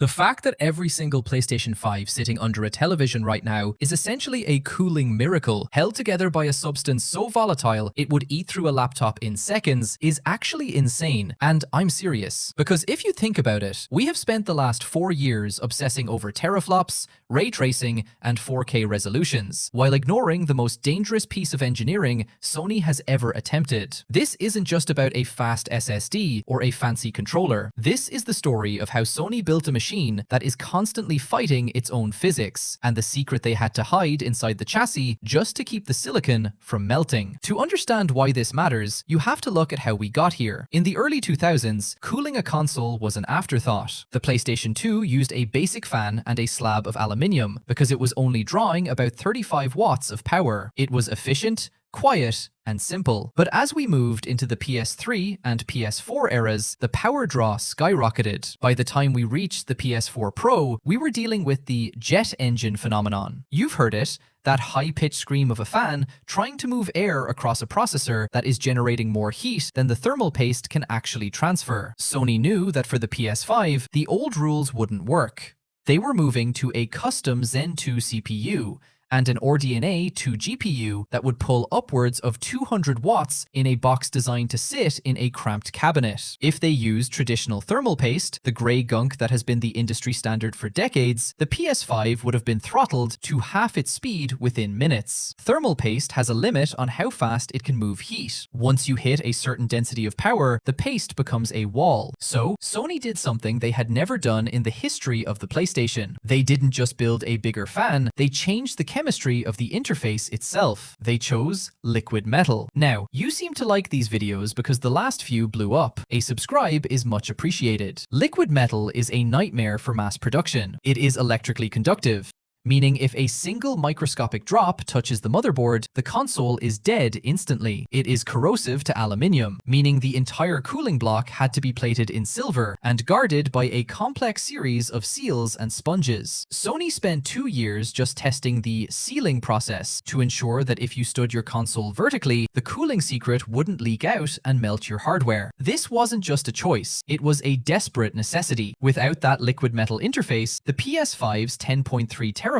The fact that every single PlayStation 5 sitting under a television right now is essentially a cooling miracle held together by a substance so volatile it would eat through a laptop in seconds is actually insane, and I'm serious. Because if you think about it, we have spent the last 4 years obsessing over teraflops, ray tracing, and 4K resolutions, while ignoring the most dangerous piece of engineering Sony has ever attempted. This isn't just about a fast SSD or a fancy controller. This is the story of how Sony built a machine that is constantly fighting its own physics, and the secret they had to hide inside the chassis just to keep the silicon from melting. To understand why this matters, you have to look at how we got here. In the early 2000s, cooling a console was an afterthought. The PlayStation 2 used a basic fan and a slab of aluminium because it was only drawing about 35 watts of power. It was efficient, quiet, and simple. But as we moved into the PS3 and PS4 eras, the power draw skyrocketed. By the time we reached the PS4 Pro, we were dealing with the jet engine phenomenon. You've heard it, that high-pitched scream of a fan trying to move air across a processor that is generating more heat than the thermal paste can actually transfer. Sony knew that for the PS5, the old rules wouldn't work. They were moving to a custom Zen 2 CPU, and an RDNA 2 GPU that would pull upwards of 200 watts in a box designed to sit in a cramped cabinet. If they used traditional thermal paste, the grey gunk that has been the industry standard for decades, the PS5 would have been throttled to half its speed within minutes. Thermal paste has a limit on how fast it can move heat. Once you hit a certain density of power, the paste becomes a wall. So, Sony did something they had never done in the history of the PlayStation. They didn't just build a bigger fan, they changed the chemistry of the interface itself. They chose liquid metal. Now, you seem to like these videos because the last few blew up. A subscribe is much appreciated. Liquid metal is a nightmare for mass production. It is electrically conductive, meaning if a single microscopic drop touches the motherboard, the console is dead instantly. It is corrosive to aluminium, meaning the entire cooling block had to be plated in silver and guarded by a complex series of seals and sponges. Sony spent 2 years just testing the sealing process to ensure that if you stood your console vertically, the cooling secret wouldn't leak out and melt your hardware. This wasn't just a choice, it was a desperate necessity. Without that liquid metal interface, the PS5's 10.3 teraflops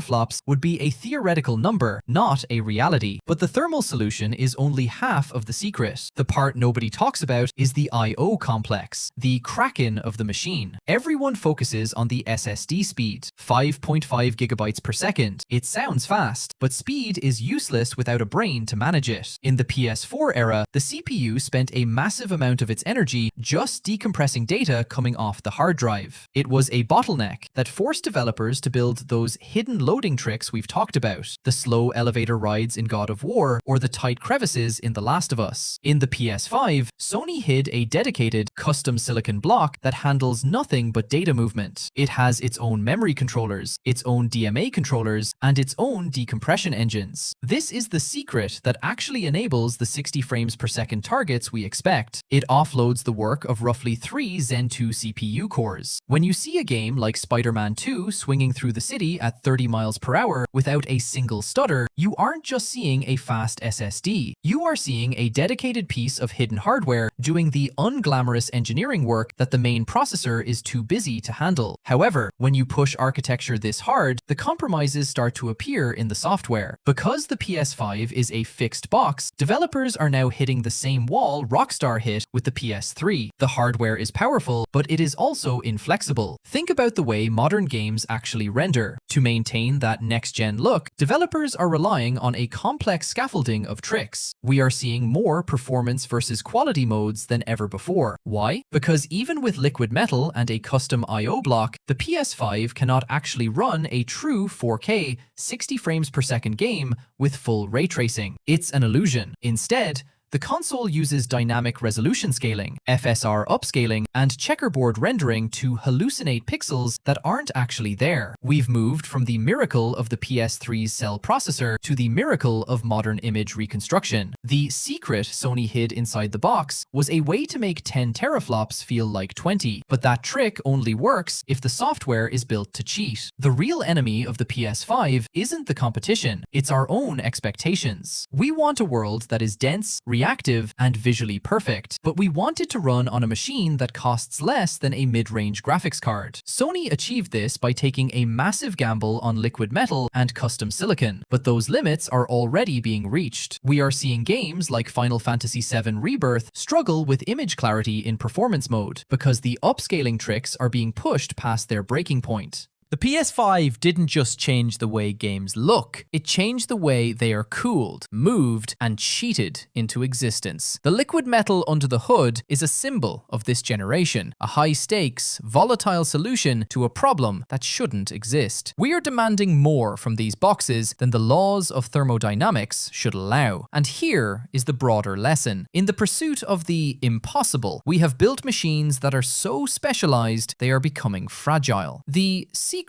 would be a theoretical number, not a reality. But the thermal solution is only half of the secret. The part nobody talks about is the I/O complex, the Kraken of the machine. Everyone focuses on the SSD speed, 5.5 gigabytes per second. It sounds fast, but speed is useless without a brain to manage it. In the PS4 era, the CPU spent a massive amount of its energy just decompressing data coming off the hard drive. It was a bottleneck that forced developers to build those hidden loading tricks we've talked about, the slow elevator rides in God of War or the tight crevices in The Last of Us. In the PS5, Sony hid a dedicated custom silicon block that handles nothing but data movement. It has its own memory controllers, its own DMA controllers, and its own decompression engines. This is the secret that actually enables the 60 frames per second targets we expect. It offloads the work of roughly 3 Zen 2 CPU cores. When you see a game like Spider-Man 2 swinging through the city at 30 miles per hour without a single stutter, you aren't just seeing a fast SSD. You are seeing a dedicated piece of hidden hardware doing the unglamorous engineering work that the main processor is too busy to handle. However, when you push architecture this hard, the compromises start to appear in the software. Because the PS5 is a fixed box, developers are now hitting the same wall Rockstar hit with the PS3. The hardware is powerful, but it is also inflexible. Think about the way modern games actually render. To maintain that next-gen look, developers are relying on a complex scaffolding of tricks. We are seeing more performance versus quality modes than ever before. Why? Because even with liquid metal and a custom I/O block, the PS5 cannot actually run a true 4K 60 frames per second game with full ray tracing. It's an illusion. Instead, the console uses dynamic resolution scaling, FSR upscaling, and checkerboard rendering to hallucinate pixels that aren't actually there. We've moved from the miracle of the PS3's cell processor to the miracle of modern image reconstruction. The secret Sony hid inside the box was a way to make 10 teraflops feel like 20, but that trick only works if the software is built to cheat. The real enemy of the PS5 isn't the competition, it's our own expectations. We want a world that is dense, reactive, reactive and visually perfect, but we want it to run on a machine that costs less than a mid-range graphics card. Sony achieved this by taking a massive gamble on liquid metal and custom silicon, but those limits are already being reached. We are seeing games like Final Fantasy VII Rebirth struggle with image clarity in performance mode because the upscaling tricks are being pushed past their breaking point. The PS5 didn't just change the way games look, it changed the way they are cooled, moved, and cheated into existence. The liquid metal under the hood is a symbol of this generation, a high-stakes, volatile solution to a problem that shouldn't exist. We are demanding more from these boxes than the laws of thermodynamics should allow. And here is the broader lesson. In the pursuit of the impossible, we have built machines that are so specialized they are becoming fragile. The secret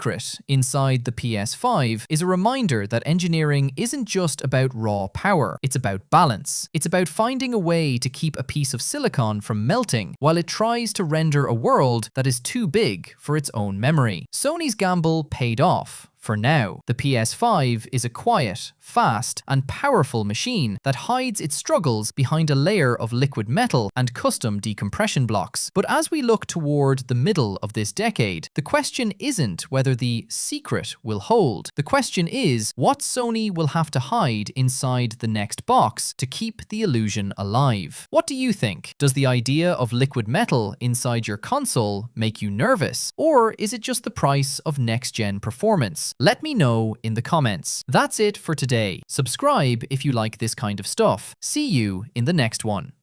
inside the PS5 is a reminder that engineering isn't just about raw power, it's about balance. It's about finding a way to keep a piece of silicon from melting while it tries to render a world that is too big for its own memory. Sony's gamble paid off. For now, the PS5 is a quiet, fast, and powerful machine that hides its struggles behind a layer of liquid metal and custom decompression blocks. But as we look toward the middle of this decade, the question isn't whether the secret will hold. The question is what Sony will have to hide inside the next box to keep the illusion alive. What do you think? Does the idea of liquid metal inside your console make you nervous? Or is it just the price of next-gen performance? Let me know in the comments. That's it for today. Subscribe if you like this kind of stuff. See you in the next one.